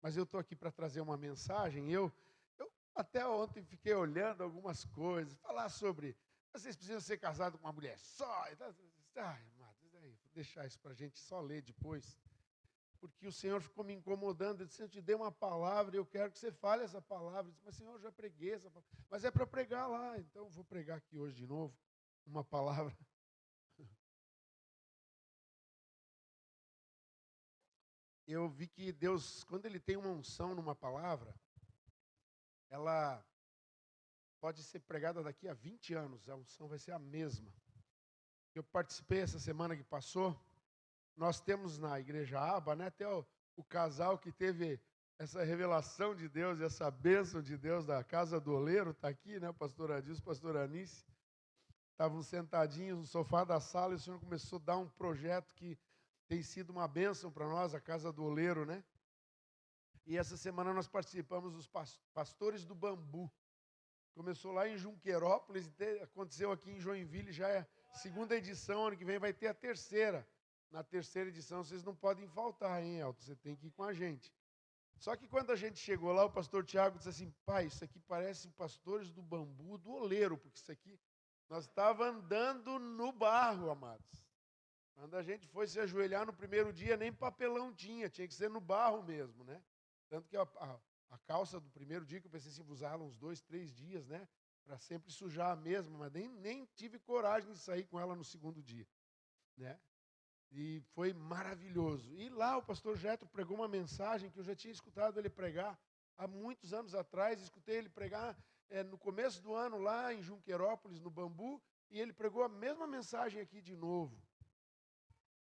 mas eu estou aqui para trazer uma mensagem. Eu até ontem fiquei olhando algumas coisas, falar sobre vocês precisam ser casados com uma mulher só. Ai, amados, vou deixar isso para a gente só ler depois. Porque o Senhor ficou me incomodando, ele disse, eu te dei uma palavra, eu quero que você fale essa palavra. Eu disse, mas Senhor, eu já preguei essa palavra. Mas é para pregar lá, então eu vou pregar aqui hoje de novo uma palavra. Eu vi que Deus, quando Ele tem uma unção numa palavra, ela pode ser pregada daqui a 20 anos, a unção vai ser a mesma. Eu participei essa semana que passou, nós temos na igreja Aba, né, até o casal que teve essa revelação de Deus, essa bênção de Deus da casa do oleiro, está aqui, né, o pastor Adilson, o pastor Anice, estavam sentadinhos no sofá da sala e o Senhor começou a dar um projeto que tem sido uma bênção para nós, a casa do oleiro, né? E essa semana nós participamos dos pastores do bambu. Começou lá em Junqueirópolis, aconteceu aqui em Joinville, já é a segunda edição, ano que vem vai ter a terceira. Na terceira edição vocês não podem faltar, hein, Elton? Você tem que ir com a gente. Só que quando a gente chegou lá, o pastor Tiago disse assim, pai, isso aqui parece pastores do bambu do oleiro, porque isso aqui, nós estávamos andando no barro, amados. Quando a gente foi se ajoelhar no primeiro dia, nem papelão tinha que ser no barro mesmo, né? Tanto que a calça do primeiro dia, que eu pensei assim, usar ela uns 2, 3 dias, né? Para sempre sujar a mesma, mas nem tive coragem de sair com ela no segundo dia, né? E foi maravilhoso. E lá o pastor Jetro pregou uma mensagem que eu já tinha escutado ele pregar há muitos anos atrás. Escutei ele pregar no começo do ano lá em Junqueirópolis, no Bambu, e ele pregou a mesma mensagem aqui de novo.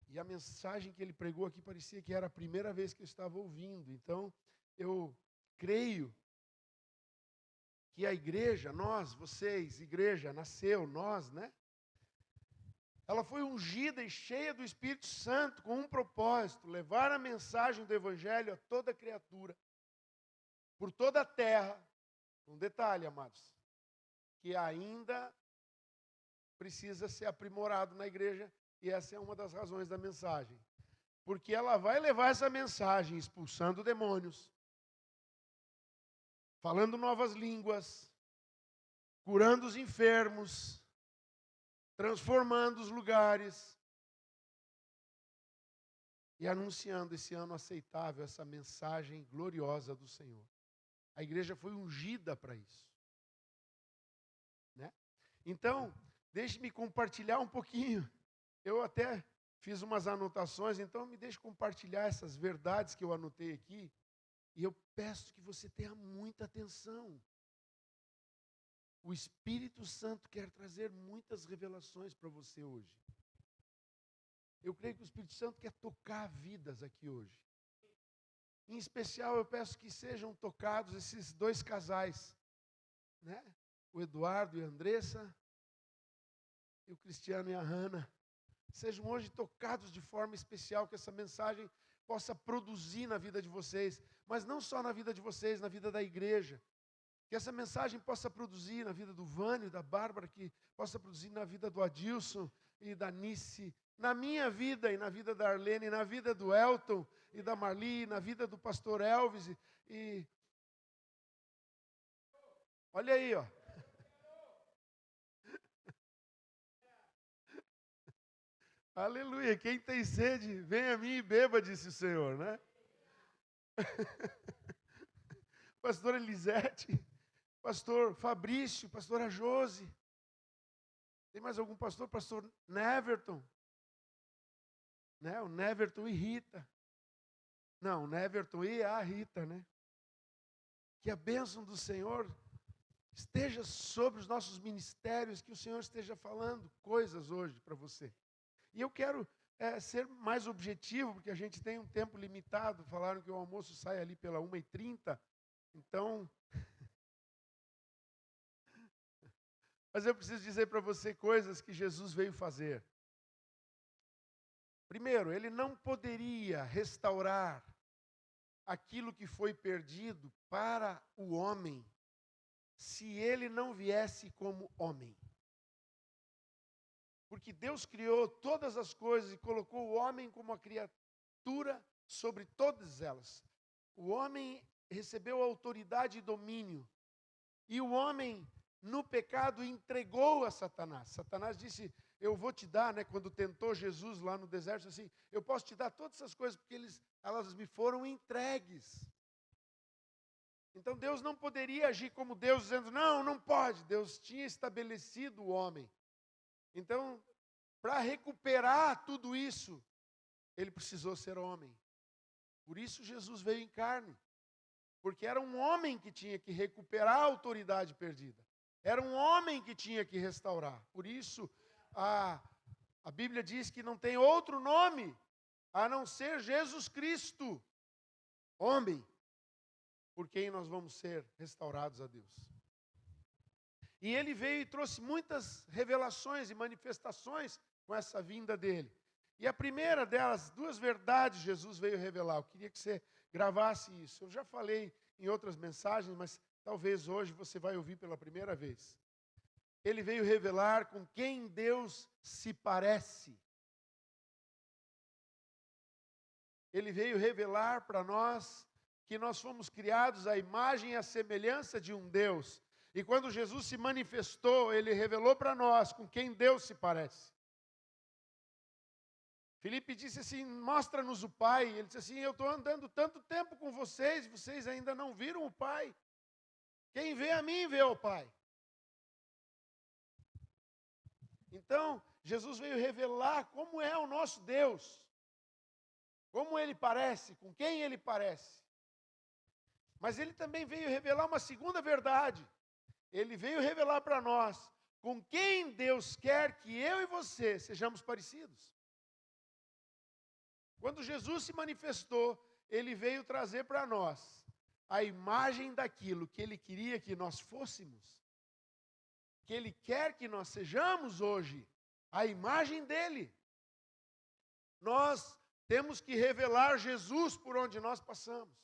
E a mensagem que ele pregou aqui parecia que era a primeira vez que eu estava ouvindo. Então, eu creio que a igreja, nós, vocês, igreja, nasceu, nós, né? Ela foi ungida e cheia do Espírito Santo com um propósito, levar a mensagem do Evangelho a toda criatura, por toda a terra. Um detalhe, amados, que ainda precisa ser aprimorado na igreja, e essa é uma das razões da mensagem. Porque ela vai levar essa mensagem expulsando demônios, falando novas línguas, curando os enfermos, transformando os lugares e anunciando esse ano aceitável, essa mensagem gloriosa do Senhor. A igreja foi ungida para isso, né? Então, deixe-me compartilhar um pouquinho. Eu até fiz umas anotações, então me deixe compartilhar essas verdades que eu anotei aqui. E eu peço que você tenha muita atenção. O Espírito Santo quer trazer muitas revelações para você hoje. Eu creio que o Espírito Santo quer tocar vidas aqui hoje. Em especial, eu peço que sejam tocados esses dois casais, né? O Eduardo e a Andressa, e o Cristiano e a Hanna. Sejam hoje tocados de forma especial, que essa mensagem possa produzir na vida de vocês, mas não só na vida de vocês, na vida da igreja. Que essa mensagem possa produzir na vida do Vânio, da Bárbara, que possa produzir na vida do Adilson e da Nice, na minha vida e na vida da Arlene, na vida do Elton e da Marli, na vida do pastor Elvis. E olha aí, ó. Aleluia, quem tem sede, vem a mim e beba, disse o Senhor, né? Pastor Elisete, pastor Fabrício, pastora Josi. Tem mais algum pastor? Pastor Neverton. Né? O Neverton e Rita. Não, o Neverton e a Rita, né? Que a bênção do Senhor esteja sobre os nossos ministérios, que o Senhor esteja falando coisas hoje para você. E eu quero ser mais objetivo, porque a gente tem um tempo limitado. Falaram que o almoço sai ali pela 1h30. Então, mas eu preciso dizer para você coisas que Jesus veio fazer. Primeiro, ele não poderia restaurar aquilo que foi perdido para o homem se ele não viesse como homem. Porque Deus criou todas as coisas e colocou o homem como uma criatura sobre todas elas. O homem recebeu autoridade e domínio. E o homem, no pecado, entregou a Satanás. Satanás disse, eu vou te dar, né, quando tentou Jesus lá no deserto, assim, eu posso te dar todas essas coisas, porque elas me foram entregues. Então Deus não poderia agir como Deus, dizendo, não, não pode. Deus tinha estabelecido o homem. Então, para recuperar tudo isso, ele precisou ser homem. Por isso Jesus veio em carne. Porque era um homem que tinha que recuperar a autoridade perdida. Era um homem que tinha que restaurar. Por isso, a Bíblia diz que não tem outro nome a não ser Jesus Cristo, homem, por quem nós vamos ser restaurados a Deus. E ele veio e trouxe muitas revelações e manifestações com essa vinda dele. E a primeira delas, duas verdades Jesus veio revelar. Eu queria que você gravasse isso. Eu já falei em outras mensagens, mas talvez hoje você vai ouvir pela primeira vez. Ele veio revelar com quem Deus se parece. Ele veio revelar para nós que nós fomos criados à imagem e à semelhança de um Deus. E quando Jesus se manifestou, ele revelou para nós com quem Deus se parece. Filipe disse assim, mostra-nos o Pai. Ele disse assim, eu estou andando tanto tempo com vocês, vocês ainda não viram o Pai. Quem vê a mim, vê o Pai. Então, Jesus veio revelar como é o nosso Deus. Como ele parece, com quem ele parece. Mas ele também veio revelar uma segunda verdade. Ele veio revelar para nós com quem Deus quer que eu e você sejamos parecidos. Quando Jesus se manifestou, ele veio trazer para nós a imagem daquilo que ele queria que nós fôssemos. Que ele quer que nós sejamos hoje, a imagem dele. Nós temos que revelar Jesus por onde nós passamos.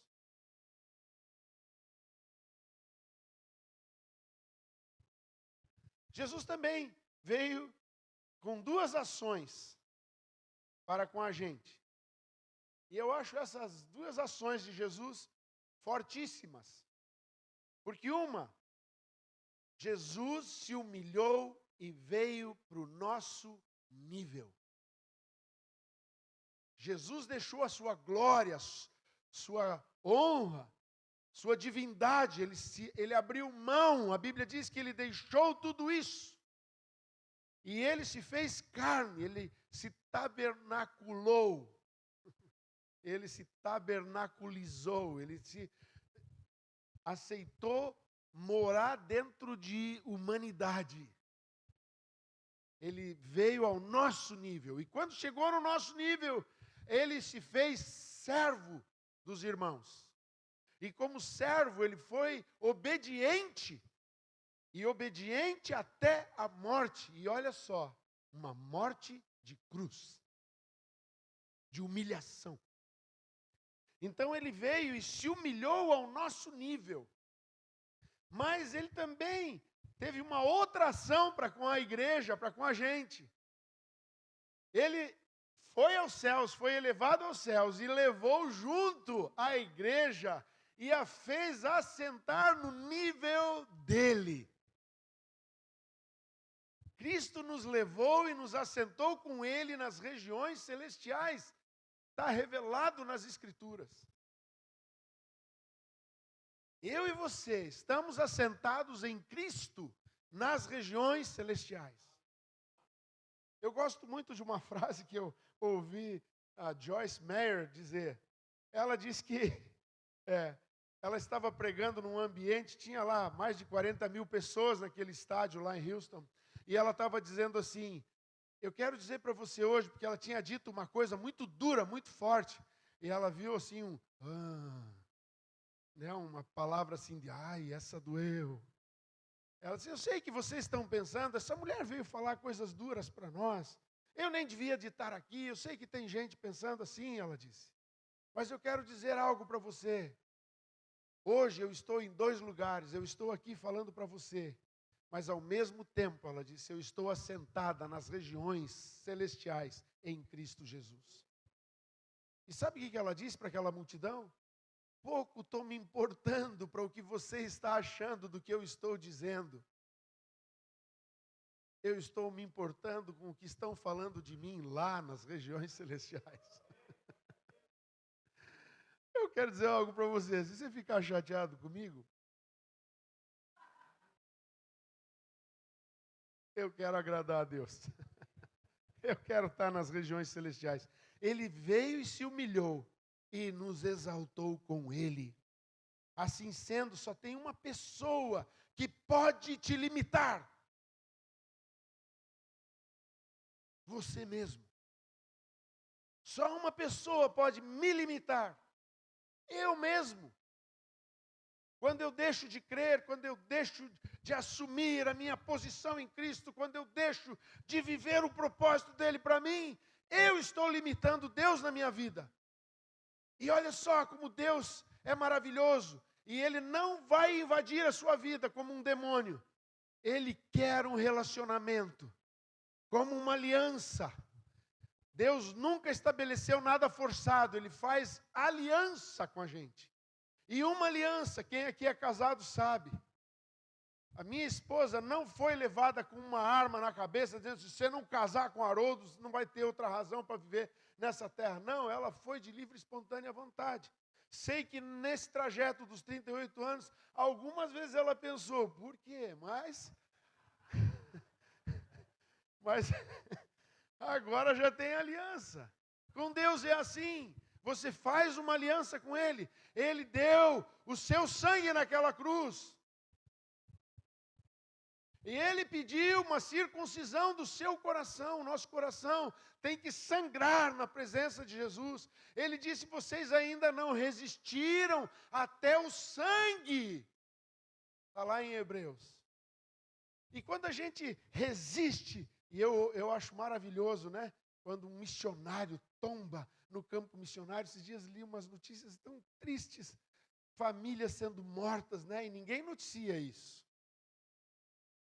Jesus também veio com duas ações para com a gente. E eu acho essas duas ações de Jesus fortíssimas. Porque uma, Jesus se humilhou e veio para o nosso nível. Jesus deixou a sua glória, sua honra, sua divindade, ele abriu mão, a Bíblia diz que ele deixou tudo isso. E ele se fez carne, ele se tabernaculou. Ele se tabernaculizou, ele se aceitou morar dentro de humanidade. Ele veio ao nosso nível. E quando chegou no nosso nível, ele se fez servo dos irmãos. E como servo, ele foi obediente. E obediente até a morte. E olha só, uma morte de cruz. De humilhação. Então ele veio e se humilhou ao nosso nível. Mas ele também teve uma outra ação para com a igreja, para com a gente. Ele foi aos céus, foi elevado aos céus e levou junto a igreja e a fez assentar no nível dele. Cristo nos levou e nos assentou com ele nas regiões celestiais. Está revelado nas Escrituras. Eu e você estamos assentados em Cristo nas regiões celestiais. Eu gosto muito de uma frase que eu ouvi a Joyce Meyer dizer. Ela disse que ela estava pregando num ambiente, tinha lá mais de 40 mil pessoas naquele estádio lá em Houston, e ela estava dizendo assim, eu quero dizer para você hoje, porque ela tinha dito uma coisa muito dura, muito forte, e ela viu assim uma palavra assim de, ai, essa doeu. Ela disse, eu sei que vocês estão pensando, essa mulher veio falar coisas duras para nós, eu nem devia de estar aqui, eu sei que tem gente pensando assim, ela disse, mas eu quero dizer algo para você. Hoje eu estou em dois lugares, eu estou aqui falando para você, mas ao mesmo tempo, ela disse, eu estou assentada nas regiões celestiais em Cristo Jesus. E sabe o que ela disse para aquela multidão? pouco estou me importando para o que você está achando do que eu estou dizendo. Eu estou me importando com o que estão falando de mim lá nas regiões celestiais. Eu quero dizer algo para você. Se você ficar chateado comigo, eu quero agradar a Deus. Eu quero estar nas regiões celestiais. Ele veio e se humilhou e nos exaltou com Ele. Assim sendo, só tem uma pessoa que pode te limitar. Você mesmo. Só uma pessoa pode me limitar. Eu mesmo. Quando eu deixo de crer, quando eu deixo de assumir a minha posição em Cristo, quando eu deixo de viver o propósito dele para mim, eu estou limitando Deus na minha vida. E olha só como Deus é maravilhoso. E Ele não vai invadir a sua vida como um demônio. Ele quer um relacionamento, como uma aliança. Deus nunca estabeleceu nada forçado, Ele faz aliança com a gente. E uma aliança, quem aqui é casado sabe. A minha esposa não foi levada com uma arma na cabeça, dizendo, se você não casar com Haroldo, você não vai ter outra razão para viver nessa terra. Não, ela foi de livre e espontânea vontade. Sei que nesse trajeto dos 38 anos, algumas vezes ela pensou, por quê? Mas agora já tem aliança. Com Deus é assim. Você faz uma aliança com Ele. Ele deu o seu sangue naquela cruz. E Ele pediu uma circuncisão do seu coração. Nosso coração tem que sangrar na presença de Jesus. Ele disse, vocês ainda não resistiram até o sangue. Está lá em Hebreus. E quando a gente resiste, e eu acho maravilhoso, né? Quando um missionário tomba no campo missionário, esses dias li umas notícias tão tristes, famílias sendo mortas, né? E ninguém noticia isso.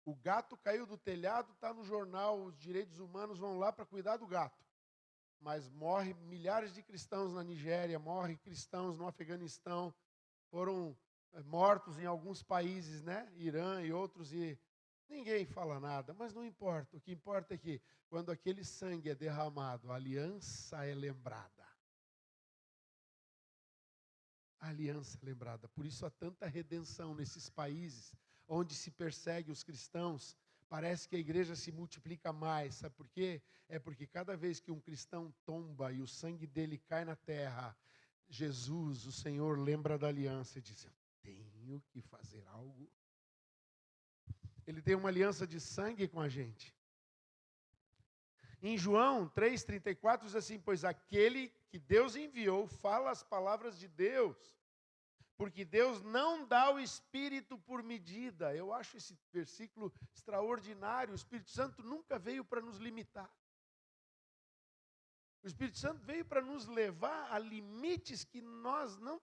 O gato caiu do telhado, está no jornal, os direitos humanos vão lá para cuidar do gato. Mas morre milhares de cristãos na Nigéria, morrem cristãos no Afeganistão, foram mortos em alguns países, né? Irã e outros, e ninguém fala nada, mas não importa. O que importa é que quando aquele sangue é derramado, a aliança é lembrada. A aliança é lembrada. Por isso há tanta redenção nesses países onde se persegue os cristãos. Parece que a igreja se multiplica mais. Sabe por quê? É porque cada vez que um cristão tomba e o sangue dele cai na terra, Jesus, o Senhor, lembra da aliança e diz, eu tenho que fazer algo. Ele tem uma aliança de sangue com a gente. Em João 3,34 diz assim, pois aquele que Deus enviou fala as palavras de Deus, porque Deus não dá o Espírito por medida. Eu acho esse versículo extraordinário. O Espírito Santo nunca veio para nos limitar. O Espírito Santo veio para nos levar a limites que nós não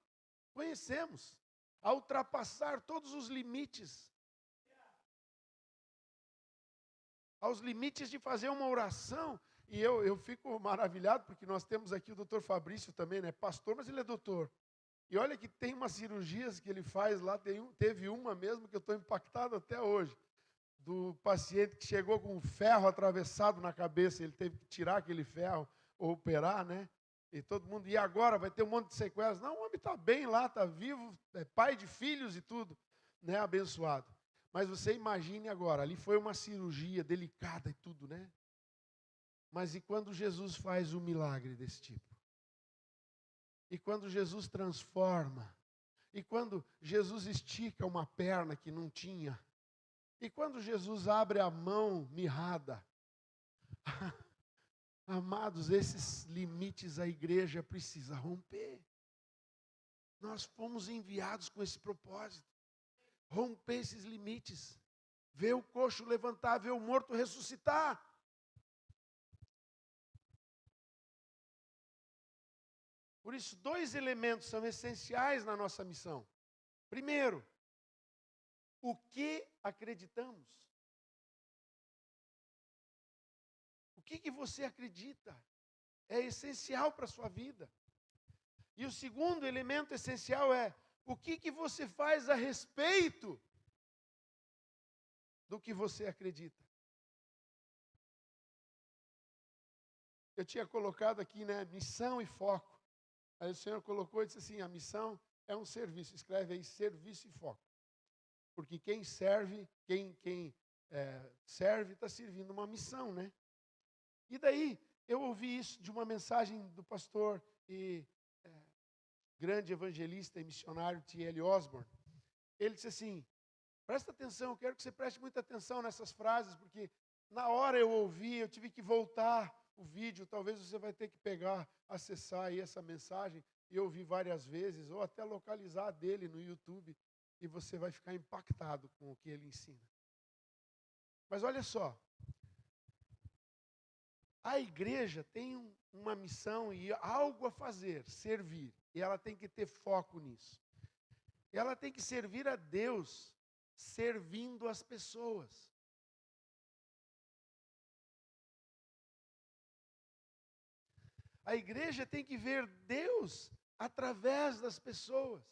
conhecemos, a ultrapassar todos os limites. Aos limites de fazer uma oração. E eu fico maravilhado, porque nós temos aqui o doutor Fabrício também, né? Pastor, mas ele é doutor. E olha que tem umas cirurgias que ele faz lá, teve uma mesmo que eu estou impactado até hoje, do paciente que chegou com um ferro atravessado na cabeça, ele teve que tirar aquele ferro, ou operar, né? E todo mundo, e agora vai ter um monte de sequelas. Não, o homem está bem lá, está vivo, é pai de filhos e tudo, né? Abençoado. Mas você imagine agora, ali foi uma cirurgia delicada e tudo, né? Mas e quando Jesus faz um milagre desse tipo? E quando Jesus transforma? E quando Jesus estica uma perna que não tinha? E quando Jesus abre a mão mirrada? Amados, esses limites a igreja precisa romper. Nós fomos enviados com esse propósito. Romper esses limites. Ver o coxo levantar, ver o morto ressuscitar. Por isso, dois elementos são essenciais na nossa missão. Primeiro, o que acreditamos? O que você acredita? É essencial para a sua vida. E o segundo elemento essencial é o que você faz a respeito do que você acredita. Eu tinha colocado aqui, né, missão e foco. Aí o Senhor colocou e disse assim, a missão é um serviço. Escreve aí, serviço e foco. Porque quem serve, serve está servindo uma missão, né? E daí, eu ouvi isso de uma mensagem do pastor e grande evangelista e missionário T.L. Osborne. Ele disse assim, presta atenção, eu quero que você preste muita atenção nessas frases, porque na hora eu ouvi, eu tive que voltar o vídeo, talvez você vai ter que pegar, acessar aí essa mensagem e ouvir várias vezes, ou até localizar dele no YouTube, e você vai ficar impactado com o que ele ensina. Mas olha só, a igreja tem uma missão e algo a fazer, servir, e ela tem que ter foco nisso. Ela tem que servir a Deus, servindo as pessoas. A igreja tem que ver Deus através das pessoas.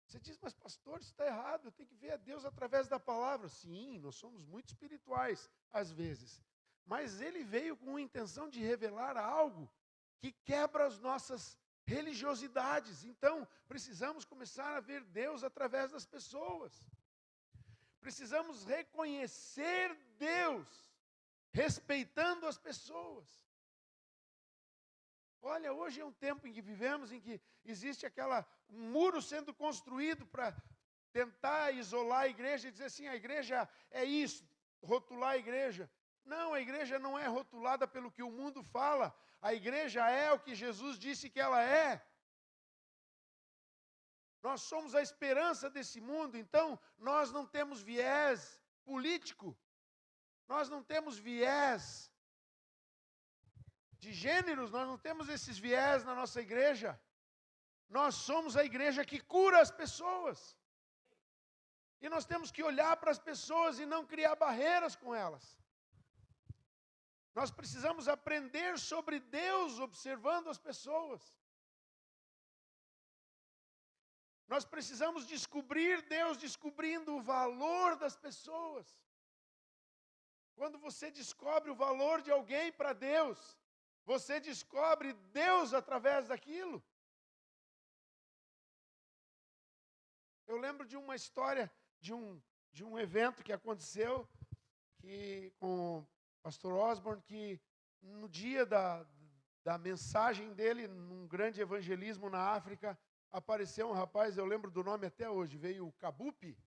Você diz, mas pastor, isso está errado, eu tenho que ver a Deus através da palavra. Sim, nós somos muito espirituais, às vezes. Mas ele veio com a intenção de revelar algo que quebra as nossas religiosidades. Então, precisamos começar a ver Deus através das pessoas. Precisamos reconhecer Deus, respeitando as pessoas. Olha, hoje é um tempo em que vivemos, em que existe um muro sendo construído para tentar isolar a igreja e dizer assim, a igreja é isso, rotular a igreja. Não, a igreja não é rotulada pelo que o mundo fala, a igreja é o que Jesus disse que ela é. Nós somos a esperança desse mundo, então nós não temos viés político, nós não temos viés de gêneros, nós não temos esses viés na nossa igreja. Nós somos a igreja que cura as pessoas. E nós temos que olhar para as pessoas e não criar barreiras com elas. Nós precisamos aprender sobre Deus observando as pessoas. Nós precisamos descobrir Deus descobrindo o valor das pessoas. Quando você descobre o valor de alguém para Deus, você descobre Deus através daquilo. Eu lembro de uma história, de um evento que aconteceu com o pastor Osborne, que no dia da mensagem dele, num grande evangelismo na África, apareceu um rapaz, eu lembro do nome até hoje, veio o Kabupi.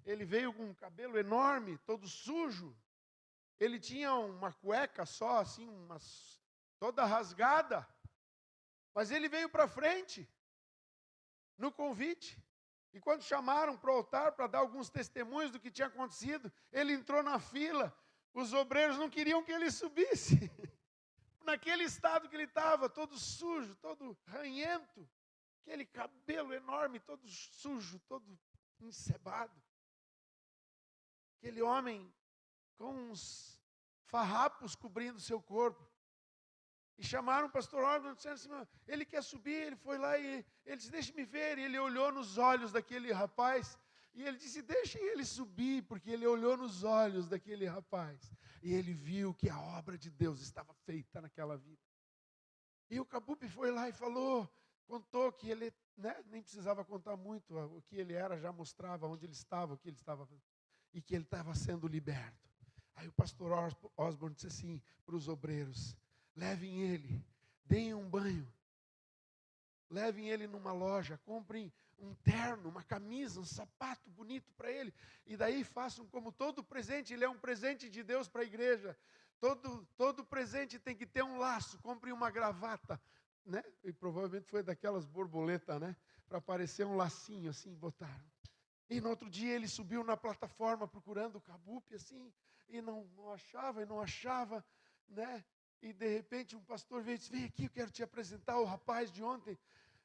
Ele veio com um cabelo enorme, todo sujo. Ele tinha uma cueca só, assim, toda rasgada. Mas ele veio para frente, no convite. E quando chamaram para o altar, para dar alguns testemunhos do que tinha acontecido, ele entrou na fila. Os obreiros não queriam que ele subisse. Naquele estado que ele estava, todo sujo, todo ranhento. Aquele cabelo enorme, todo sujo, todo encebado. Aquele homem com uns farrapos cobrindo seu corpo. E chamaram o pastor Osborne, disseram assim, ele quer subir, ele foi lá e ele disse, deixe-me ver. E ele olhou nos olhos daquele rapaz e ele disse, deixem ele subir, porque ele olhou nos olhos daquele rapaz. E ele viu que a obra de Deus estava feita naquela vida. E o Kabupi foi lá e contou que ele, nem precisava contar muito, o que ele era já mostrava onde ele estava, o que ele estava fazendo, e que ele estava sendo liberto. Aí o pastor Osborne disse assim para os obreiros, levem ele, deem um banho, levem ele numa loja, comprem um terno, uma camisa, um sapato bonito para ele, e daí façam como todo presente, ele é um presente de Deus para a igreja, todo presente tem que ter um laço, comprem uma gravata, né? E provavelmente foi daquelas borboletas, né? Para aparecer um lacinho assim, botaram. E no outro dia ele subiu na plataforma procurando o Kabupi assim, e não achava, né? E de repente um pastor veio e disse, vem aqui, eu quero te apresentar o rapaz de ontem.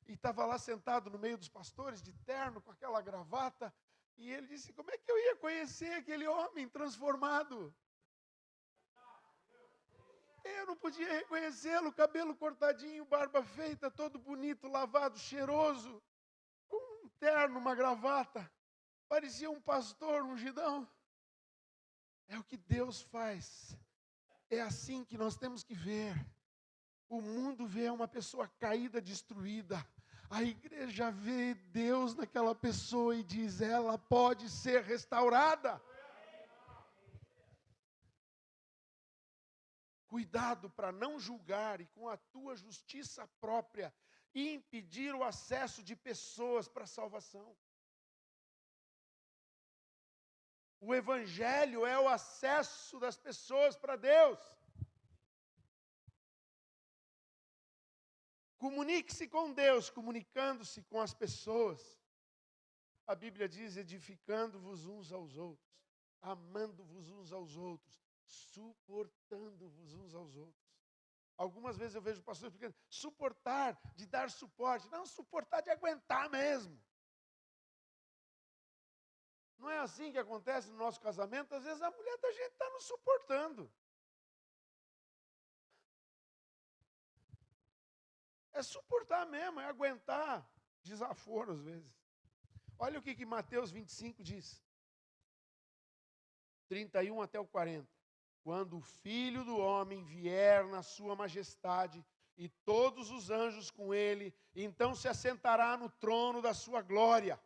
E estava lá sentado no meio dos pastores, de terno, com aquela gravata. E ele disse, como é que eu ia conhecer aquele homem transformado? Eu não podia reconhecê-lo, cabelo cortadinho, barba feita, todo bonito, lavado, cheiroso, com um terno, uma gravata. Parecia um pastor ungidão. É o que Deus faz. É assim que nós temos que ver. O mundo vê uma pessoa caída, destruída. A igreja vê Deus naquela pessoa e diz, ela pode ser restaurada. Cuidado para não julgar e com a tua justiça própria impedir o acesso de pessoas para a salvação. O evangelho é o acesso das pessoas para Deus. Comunique-se com Deus, comunicando-se com as pessoas. A Bíblia diz, edificando-vos uns aos outros, amando-vos uns aos outros, suportando-vos uns aos outros. Algumas vezes eu vejo pastores ficando, suportar, de dar suporte. Não, suportar de aguentar mesmo. Não é assim que acontece no nosso casamento? Às vezes a mulher da gente está nos suportando. É suportar mesmo, é aguentar desaforo às vezes. Olha o que Mateus 25 diz. 31 até o 40. Quando o Filho do Homem vier na sua majestade e todos os anjos com ele, então se assentará no trono da sua glória.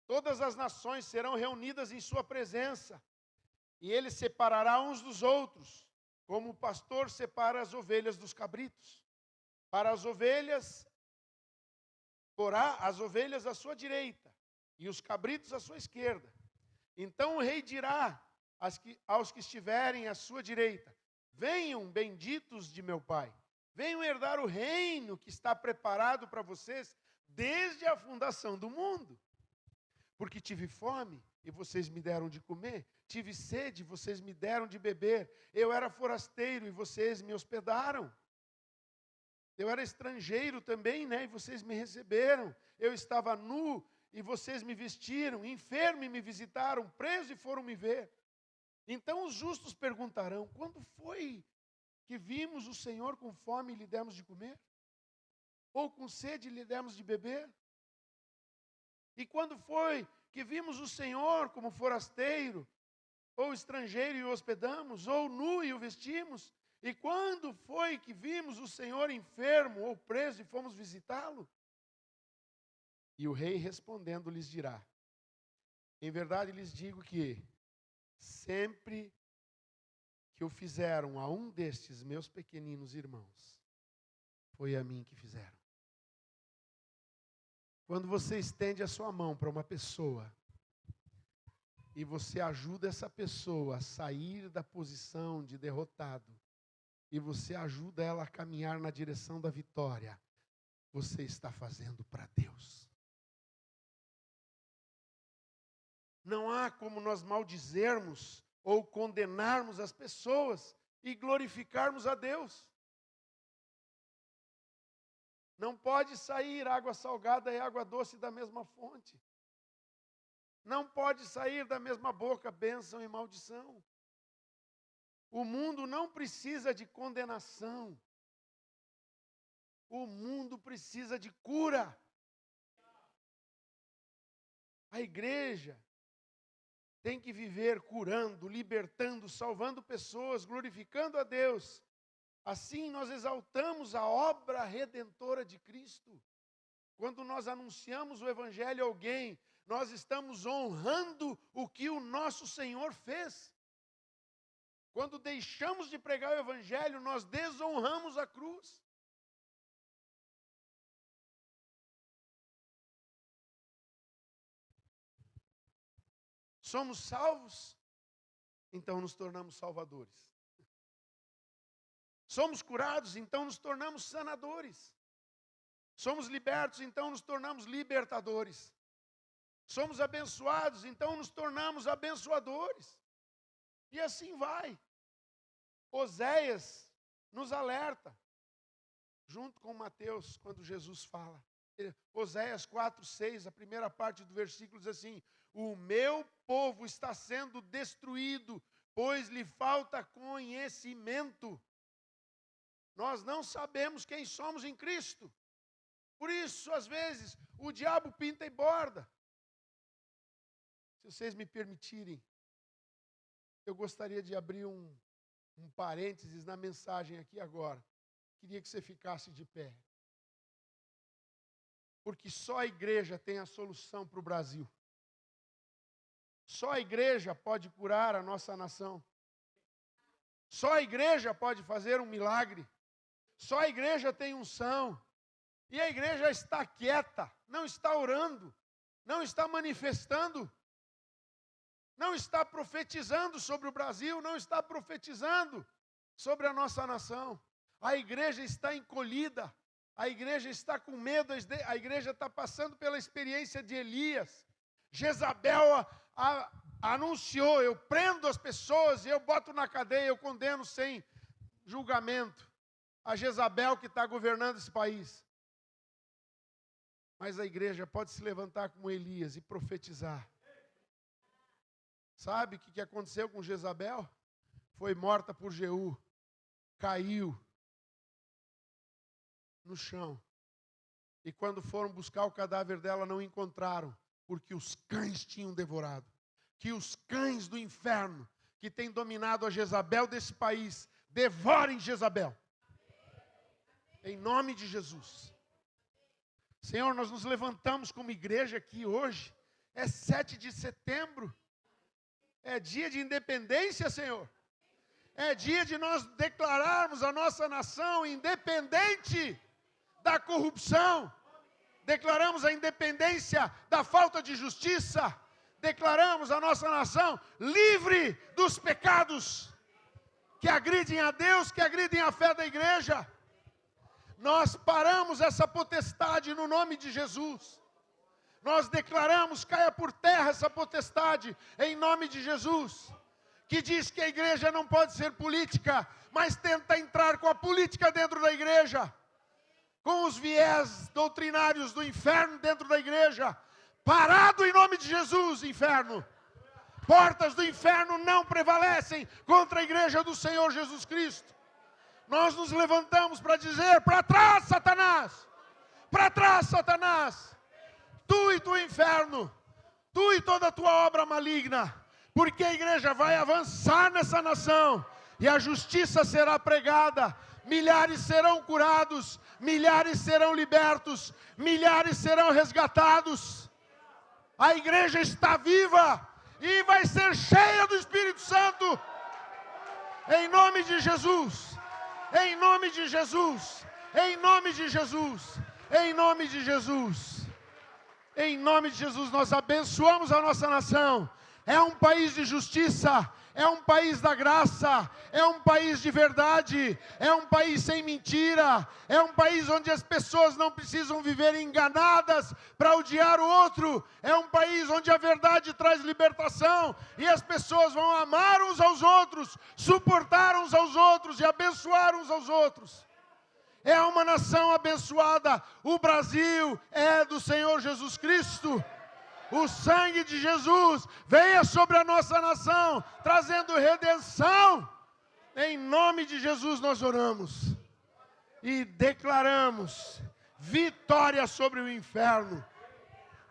Todas as nações serão reunidas em sua presença, e ele separará uns dos outros, como o pastor separa as ovelhas dos cabritos. Para as ovelhas, porá as ovelhas à sua direita, e os cabritos à sua esquerda. Então o rei dirá aos que estiverem à sua direita, venham, benditos de meu Pai, venham herdar o reino que está preparado para vocês desde a fundação do mundo. Porque tive fome e vocês me deram de comer, tive sede e vocês me deram de beber, eu era forasteiro e vocês me hospedaram. Eu era estrangeiro também, né? E vocês me receberam. Eu estava nu e vocês me vestiram, enfermo e me visitaram, preso e foram me ver. Então os justos perguntarão, quando foi que vimos o Senhor com fome e lhe demos de comer? Ou com sede e lhe demos de beber? E quando foi que vimos o Senhor como forasteiro, ou estrangeiro e o hospedamos, ou nu e o vestimos? E quando foi que vimos o Senhor enfermo ou preso e fomos visitá-lo? E o rei respondendo lhes dirá, em verdade lhes digo que sempre que o fizeram a um destes meus pequeninos irmãos, foi a mim que fizeram. Quando você estende a sua mão para uma pessoa, e você ajuda essa pessoa a sair da posição de derrotado, e você ajuda ela a caminhar na direção da vitória, você está fazendo para Deus. Não há como nós maldizermos ou condenarmos as pessoas e glorificarmos a Deus. Não pode sair água salgada e água doce da mesma fonte. Não pode sair da mesma boca bênção e maldição. O mundo não precisa de condenação. O mundo precisa de cura. A igreja tem que viver curando, libertando, salvando pessoas, glorificando a Deus. Assim nós exaltamos a obra redentora de Cristo. Quando nós anunciamos o Evangelho a alguém, nós estamos honrando o que o nosso Senhor fez. Quando deixamos de pregar o Evangelho, nós desonramos a cruz. Somos salvos, então nos tornamos salvadores. Somos curados, então nos tornamos sanadores. Somos libertos, então nos tornamos libertadores. Somos abençoados, então nos tornamos abençoadores. E assim vai. Oséias nos alerta, junto com Mateus, quando Jesus fala. Oséias 4:6, a primeira parte do versículo diz assim: o meu povo está sendo destruído, pois lhe falta conhecimento. Nós não sabemos quem somos em Cristo. Por isso, às vezes, o diabo pinta e borda. Se vocês me permitirem, eu gostaria de abrir um parênteses na mensagem aqui agora. Queria que você ficasse de pé. Porque só a igreja tem a solução para o Brasil. Só a igreja pode curar a nossa nação. Só a igreja pode fazer um milagre. Só a igreja tem unção. E a igreja está quieta, não está orando, não está manifestando, não está profetizando sobre o Brasil, não está profetizando sobre a nossa nação. A igreja está encolhida, a igreja está com medo, a igreja está passando pela experiência de Elias. Jezabel anunciou: eu prendo as pessoas, eu boto na cadeia, eu condeno sem julgamento a Jezabel que está governando esse país. Mas a igreja pode se levantar como Elias e profetizar. Sabe o que aconteceu com Jezabel? Foi morta por Jeú, caiu no chão. E quando foram buscar o cadáver dela, não encontraram, porque os cães tinham devorado. Que os cães do inferno, que têm dominado a Jezabel desse país, devorem Jezabel. Em nome de Jesus. Senhor, nós nos levantamos como igreja aqui hoje. É 7 de setembro. É dia de independência, Senhor. É dia de nós declararmos a nossa nação independente da corrupção. Declaramos a independência da falta de justiça. Declaramos a nossa nação livre dos pecados que agridem a Deus, que agridem a fé da igreja. Nós paramos essa potestade no nome de Jesus. Nós declaramos: caia por terra essa potestade em nome de Jesus. Que diz que a igreja não pode ser política, mas tenta entrar com a política dentro da igreja. Com os viés doutrinários do inferno dentro da igreja. Parado em nome de Jesus, inferno. Portas do inferno não prevalecem contra a igreja do Senhor Jesus Cristo. Nós nos levantamos para dizer: para trás, Satanás! Para trás, Satanás! Tu e tu, inferno! Tu e toda a tua obra maligna! Porque a igreja vai avançar nessa nação, e a justiça será pregada, milhares serão curados, milhares serão libertos, milhares serão resgatados. A igreja está viva, e vai ser cheia do Espírito Santo, em nome de Jesus. Em nome de Jesus, em nome de Jesus, em nome de Jesus, em nome de Jesus, nós abençoamos a nossa nação. É um país de justiça, é um país da graça, é um país de verdade, é um país sem mentira, é um país onde as pessoas não precisam viver enganadas para odiar o outro, é um país onde a verdade traz libertação e as pessoas vão amar uns aos outros, suportar uns aos outros e abençoar uns aos outros. É uma nação abençoada. O Brasil é do Senhor Jesus Cristo. O sangue de Jesus venha sobre a nossa nação, trazendo redenção. Em nome de Jesus nós oramos e declaramos vitória sobre o inferno.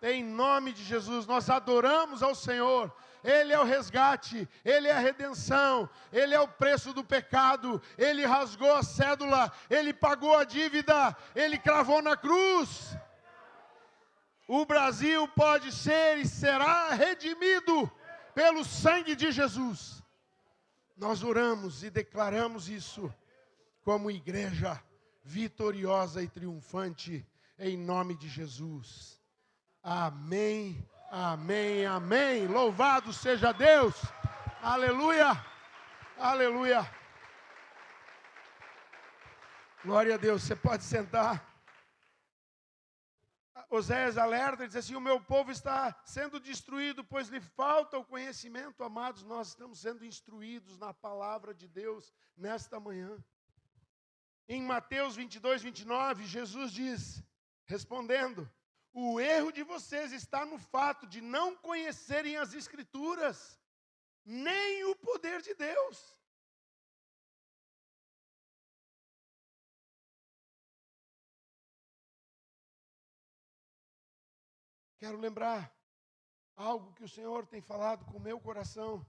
Em nome de Jesus nós adoramos ao Senhor. Ele é o resgate, Ele é a redenção, Ele é o preço do pecado, Ele rasgou a cédula, Ele pagou a dívida, Ele cravou na cruz. O Brasil pode ser e será redimido pelo sangue de Jesus. Nós oramos e declaramos isso como igreja vitoriosa e triunfante em nome de Jesus. Amém, amém, amém. Louvado seja Deus. Aleluia, aleluia. Glória a Deus. Você pode sentar. Oséias alerta e diz assim: o meu povo está sendo destruído, pois lhe falta o conhecimento. Amados, nós estamos sendo instruídos na palavra de Deus nesta manhã. Em Mateus 22, 29, Jesus diz, respondendo: o erro de vocês está no fato de não conhecerem as Escrituras, nem o poder de Deus. Quero lembrar algo que o Senhor tem falado com o meu coração.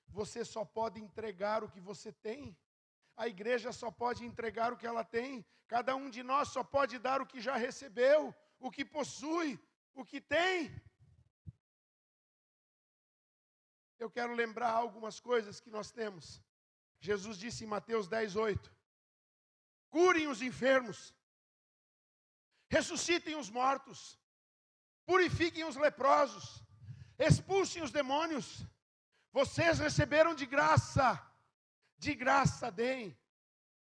Você só pode entregar o que você tem. A igreja só pode entregar o que ela tem. Cada um de nós só pode dar o que já recebeu, o que possui, o que tem. Eu quero lembrar algumas coisas que nós temos. Jesus disse em Mateus 10:8: curem os enfermos, ressuscitem os mortos, purifiquem os leprosos, expulsem os demônios. Vocês receberam de graça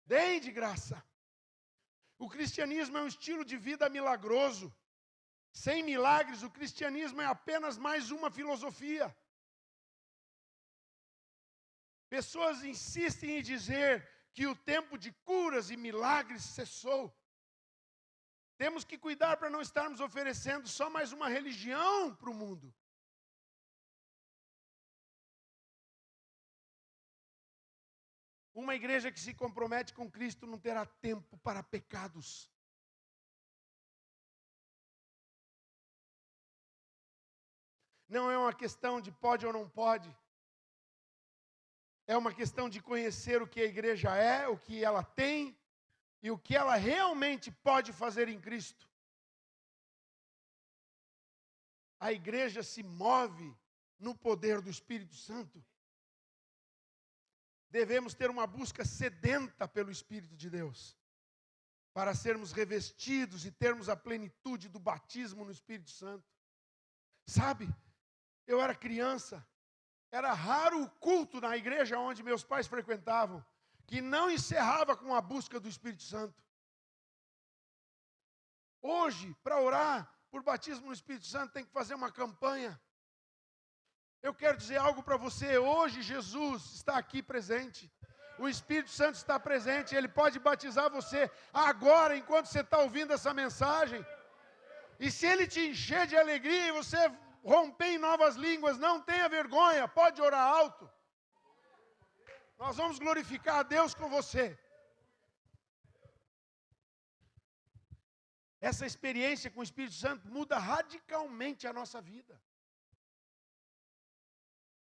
deem de graça. O cristianismo é um estilo de vida milagroso. Sem milagres, o cristianismo é apenas mais uma filosofia. Pessoas insistem em dizer que o tempo de curas e milagres cessou. Temos que cuidar para não estarmos oferecendo só mais uma religião para o mundo. Uma igreja que se compromete com Cristo não terá tempo para pecados. Não é uma questão de pode ou não pode. É uma questão de conhecer o que a igreja é, o que ela tem e o que ela realmente pode fazer em Cristo. A igreja se move no poder do Espírito Santo. Devemos ter uma busca sedenta pelo Espírito de Deus, para sermos revestidos e termos a plenitude do batismo no Espírito Santo. Sabe, eu era criança, era raro o culto na igreja onde meus pais frequentavam, que não encerrava com a busca do Espírito Santo. Hoje, para orar por batismo no Espírito Santo, tem que fazer uma campanha. Eu quero dizer algo para você, hoje Jesus está aqui presente. O Espírito Santo está presente, Ele pode batizar você agora, enquanto você está ouvindo essa mensagem. E se Ele te encher de alegria e você romper em novas línguas, não tenha vergonha, pode orar alto. Nós vamos glorificar a Deus com você. Essa experiência com o Espírito Santo muda radicalmente a nossa vida.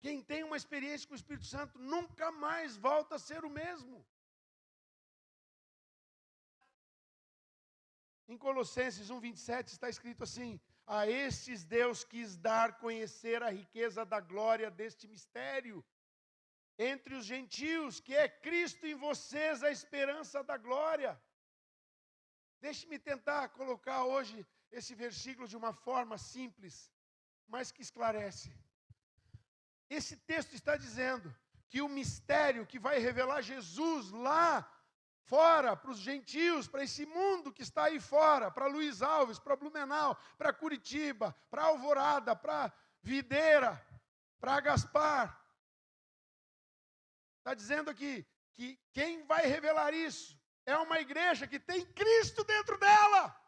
Quem tem uma experiência com o Espírito Santo nunca mais volta a ser o mesmo. Em Colossenses 1:27 está escrito assim: a estes Deus quis dar conhecer a riqueza da glória deste mistério entre os gentios, que é Cristo em vocês, a esperança da glória. Deixe-me tentar colocar hoje esse versículo de uma forma simples, mas que esclarece. Esse texto está dizendo que o mistério que vai revelar Jesus lá fora, para os gentios, para esse mundo que está aí fora, para Luiz Alves, para Blumenau, para Curitiba, para Alvorada, para Videira, para Gaspar. Está dizendo aqui que quem vai revelar isso é uma igreja que tem Cristo dentro dela.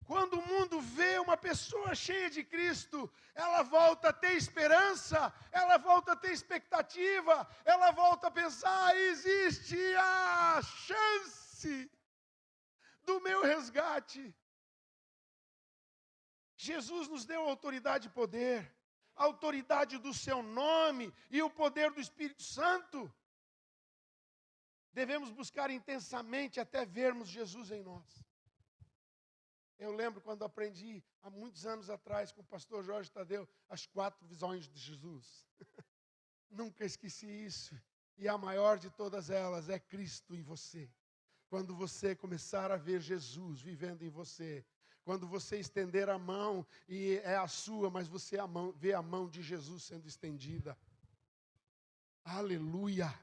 Quando o mundo vê uma pessoa cheia de Cristo, ela volta a ter esperança, ela volta a ter expectativa, ela volta a pensar, existe a chance do meu resgate. Jesus nos deu autoridade e poder, a autoridade do seu nome e o poder do Espírito Santo. Devemos buscar intensamente até vermos Jesus em nós. Eu lembro quando aprendi, há muitos anos atrás, com o pastor Jorge Tadeu, as 4 visões de Jesus. Nunca esqueci isso. E a maior de todas elas é Cristo em você. Quando você começar a ver Jesus vivendo em você, quando você estender a mão e é a sua, mas você vê a mão de Jesus sendo estendida. Aleluia!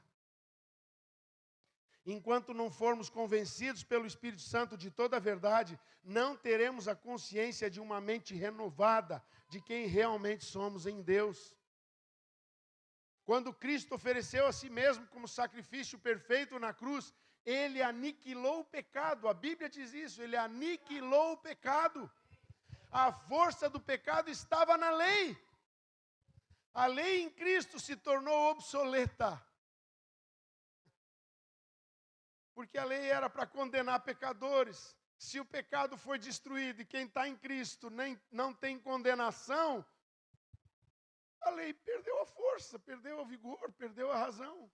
Enquanto não formos convencidos pelo Espírito Santo de toda a verdade, não teremos a consciência de uma mente renovada de quem realmente somos em Deus. Quando Cristo ofereceu a si mesmo como sacrifício perfeito na cruz, Ele aniquilou o pecado. A Bíblia diz isso, Ele aniquilou o pecado. A força do pecado estava na lei. A lei em Cristo se tornou obsoleta. Porque a lei era para condenar pecadores. Se o pecado foi destruído e quem está em Cristo não tem condenação, a lei perdeu a força, perdeu o vigor, perdeu a razão.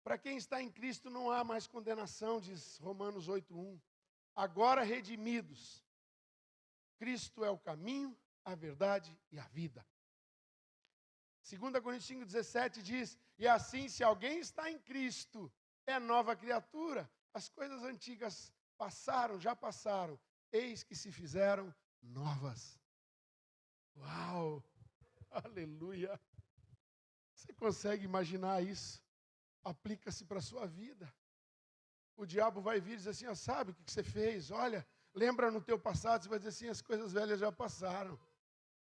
Para quem está em Cristo não há mais condenação, diz Romanos 8:1. Agora redimidos, Cristo é o caminho, a verdade e a vida. 2 Coríntios 5:17 diz, e assim se alguém está em Cristo, é nova criatura, as coisas antigas passaram, já passaram, eis que se fizeram novas. Uau! Aleluia! Você consegue imaginar isso? Aplica-se para a sua vida. O diabo vai vir e dizer assim, sabe o que você fez? Olha, lembra no teu passado, você vai dizer assim, as coisas velhas já passaram.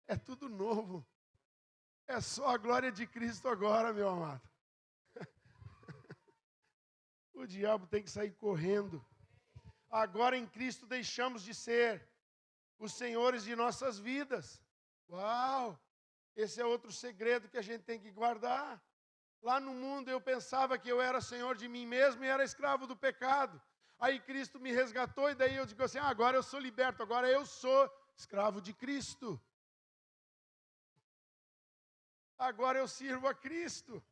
É tudo novo. É só a glória de Cristo agora, meu amado. O diabo tem que sair correndo. Agora em Cristo deixamos de ser os senhores de nossas vidas. Uau! Esse é outro segredo que a gente tem que guardar. Lá no mundo eu pensava que eu era senhor de mim mesmo e era escravo do pecado. Aí Cristo me resgatou e daí eu digo assim, agora eu sou liberto, agora eu sou escravo de Cristo. Agora eu sirvo a Cristo.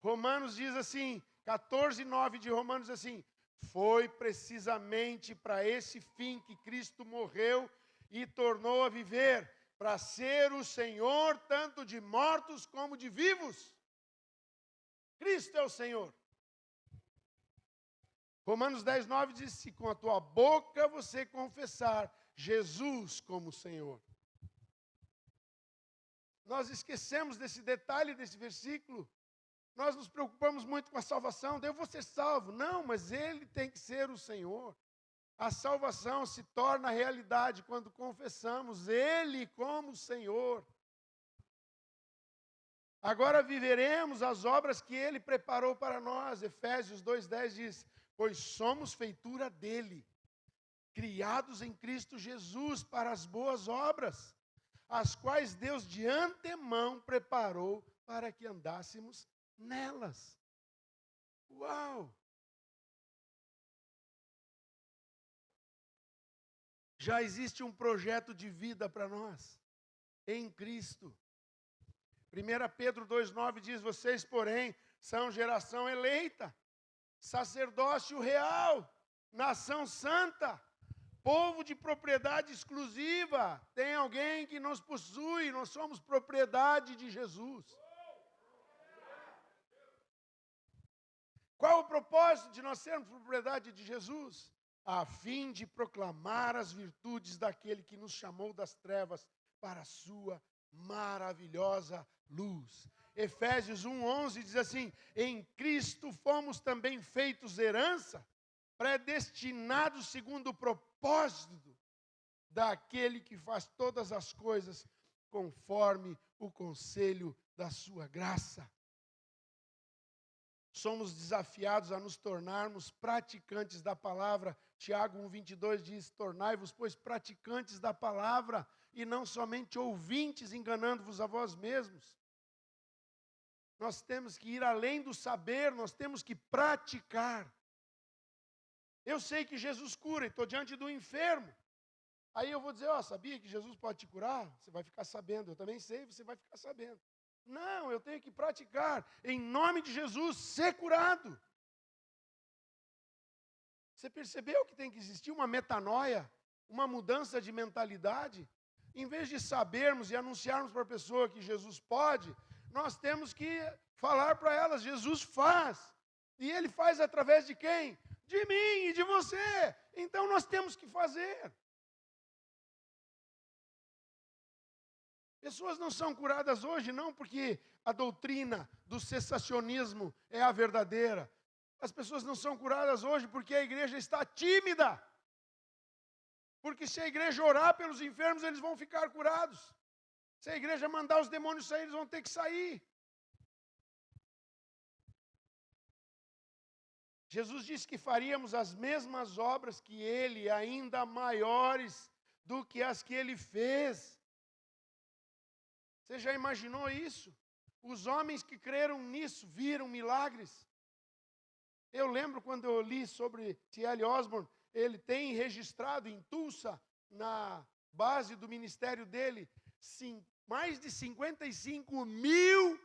Romanos diz assim, 14:9 de Romanos diz assim, foi precisamente para esse fim que Cristo morreu e tornou a viver, para ser o Senhor tanto de mortos como de vivos. Cristo é o Senhor. Romanos 10:9 diz, se com a tua boca você confessar Jesus como Senhor. Nós esquecemos desse detalhe, desse versículo. Nós nos preocupamos muito com a salvação. Eu vou ser salvo. Não, mas Ele tem que ser o Senhor. A salvação se torna realidade quando confessamos Ele como Senhor. Agora viveremos as obras que Ele preparou para nós. Efésios 2:10 diz, pois somos feitura dEle, criados em Cristo Jesus para as boas obras, as quais Deus de antemão preparou para que andássemos nelas. Uau! Já existe um projeto de vida para nós, em Cristo. 1 Pedro 2:9 diz, vocês, porém, são geração eleita, sacerdócio real, nação santa, povo de propriedade exclusiva. Tem alguém que nos possui, nós somos propriedade de Jesus. Qual o propósito de nós sermos propriedade de Jesus? A fim de proclamar as virtudes daquele que nos chamou das trevas para a sua maravilhosa luz. Efésios 1:11 diz assim, em Cristo fomos também feitos herança, predestinados segundo o propósito daquele que faz todas as coisas conforme o conselho da sua graça. Somos desafiados a nos tornarmos praticantes da palavra. Tiago 1:22 diz, tornai-vos, pois, praticantes da palavra, e não somente ouvintes, enganando-vos a vós mesmos. Nós temos que ir além do saber, nós temos que praticar. Eu sei que Jesus cura, e estou diante do enfermo. Aí eu vou dizer, sabia que Jesus pode te curar? Você vai ficar sabendo. Eu também sei, você vai ficar sabendo. Não, eu tenho que praticar, em nome de Jesus, ser curado. Você percebeu que tem que existir uma metanoia, uma mudança de mentalidade? Em vez de sabermos e anunciarmos para a pessoa que Jesus pode, nós temos que falar para elas, Jesus faz. E Ele faz através de quem? De mim e de você. Então nós temos que fazer. Pessoas não são curadas hoje, não porque a doutrina do cessacionismo é a verdadeira. As pessoas não são curadas hoje porque a igreja está tímida. Porque se a igreja orar pelos enfermos, eles vão ficar curados. Se a igreja mandar os demônios sair, eles vão ter que sair. Jesus disse que faríamos as mesmas obras que Ele, ainda maiores do que as que Ele fez. Você já imaginou isso? Os homens que creram nisso viram milagres. Eu lembro quando eu li sobre T.L. Osborne, ele tem registrado em Tulsa, na base do ministério dele, mais de 55 mil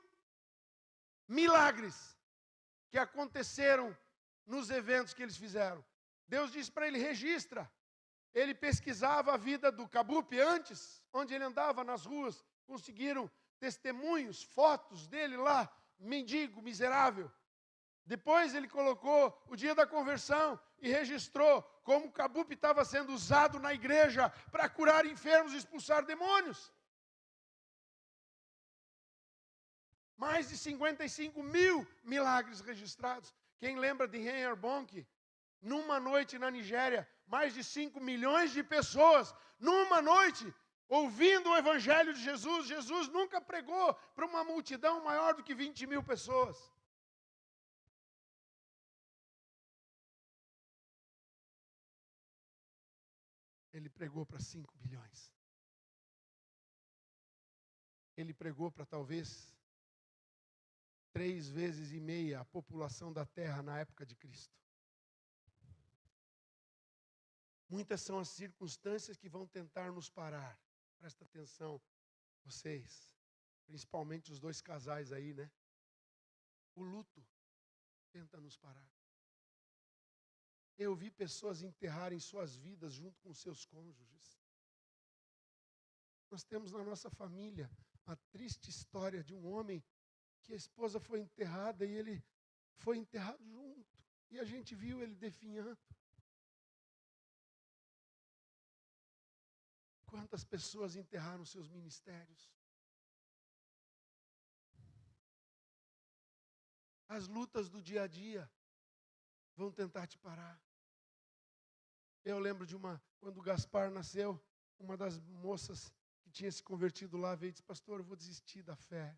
milagres que aconteceram nos eventos que eles fizeram. Deus disse para ele: registra. Ele pesquisava a vida do Cabupe antes, onde ele andava nas ruas, conseguiram testemunhos, fotos dele lá, mendigo, miserável. Depois ele colocou o dia da conversão e registrou como o Cabupe estava sendo usado na igreja para curar enfermos e expulsar demônios. Mais de 55 mil milagres registrados. Quem lembra de Reinhard Bonnke? Numa noite na Nigéria, mais de 5 milhões de pessoas, numa noite, ouvindo o Evangelho de Jesus. Jesus nunca pregou para uma multidão maior do que 20 mil pessoas. Ele pregou para 5 milhões. Ele pregou para talvez 3,5 vezes a população da terra na época de Cristo. Muitas são as circunstâncias que vão tentar nos parar. Presta atenção, vocês, principalmente os 2 casais aí, né? O luto tenta nos parar. Eu vi pessoas enterrarem suas vidas junto com seus cônjuges. Nós temos na nossa família a triste história de um homem que a esposa foi enterrada e ele foi enterrado junto. E a gente viu ele definhando. Quantas pessoas enterraram seus ministérios? As lutas do dia a dia vão tentar te parar. Eu lembro de quando o Gaspar nasceu, uma das moças que tinha se convertido lá veio e disse: pastor, eu vou desistir da fé.